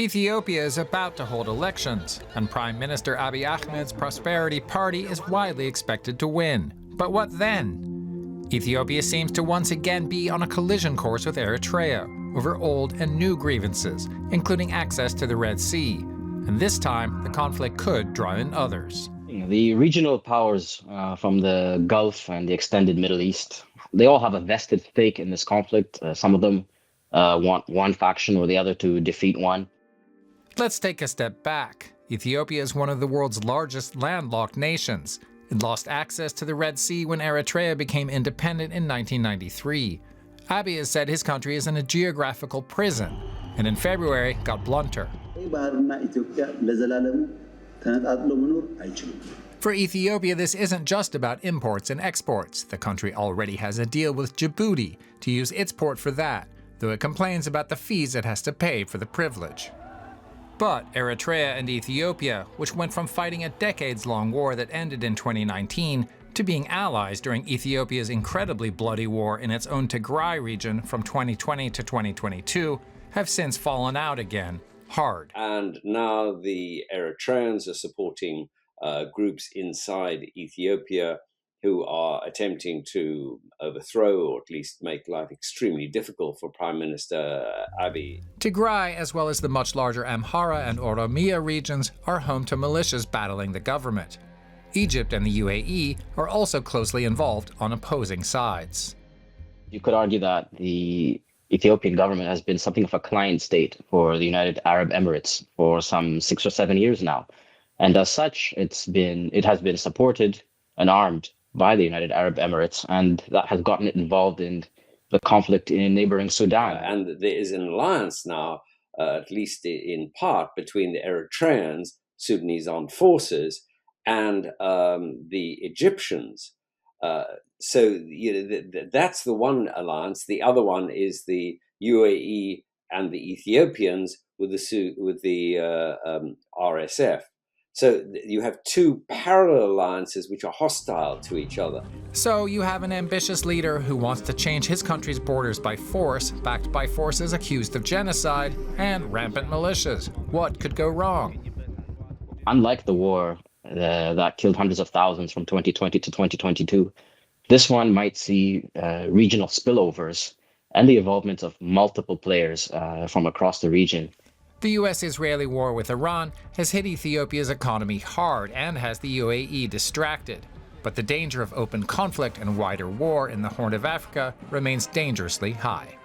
Ethiopia is about to hold elections, and Prime Minister Abiy Ahmed's Prosperity Party is widely expected to win. But what then? Ethiopia seems to once again be on a collision course with Eritrea over old and new grievances, including access to the Red Sea. And this time, the conflict could draw in others. The regional powers from the Gulf and the extended Middle East, they all have a vested stake in this conflict. Some of them want one faction or the other to defeat one. Let's take a step back. Ethiopia is one of the world's largest landlocked nations. It lost access to the Red Sea when Eritrea became independent in 1993. Abiy has said his country is in a geographical prison, and in February got blunter. For Ethiopia, this isn't just about imports and exports. The country already has a deal with Djibouti to use its port for that, though it complains about the fees it has to pay for the privilege. But Eritrea and Ethiopia, which went from fighting a decades-long war that ended in 2019 to being allies during Ethiopia's incredibly bloody war in its own Tigray region from 2020 to 2022, have since fallen out again, hard. And now the Eritreans are supporting groups inside Ethiopia who are attempting to overthrow or at least make life extremely difficult for Prime Minister Abiy. Tigray, as well as the much larger Amhara and Oromia regions, are home to militias battling the government. Egypt and the UAE are also closely involved on opposing sides. You could argue that the Ethiopian government has been something of a client state for the United Arab Emirates for some 6 or 7 years now. And as such, it has been supported and armed by the United Arab Emirates, and that has gotten it involved in the conflict in neighboring Sudan. And there is an alliance now, at least in part, between the Eritreans, Sudanese armed forces, and the Egyptians. So that's the one alliance. The other one is the UAE and the Ethiopians with the RSF. So you have two parallel alliances which are hostile to each other. So you have an ambitious leader who wants to change his country's borders by force, backed by forces accused of genocide, and rampant militias. What could go wrong? Unlike the war that killed hundreds of thousands from 2020 to 2022, this one might see regional spillovers and the involvement of multiple players from across the region. The US-Israeli war with Iran has hit Ethiopia's economy hard and has the UAE distracted. But the danger of open conflict and wider war in the Horn of Africa remains dangerously high.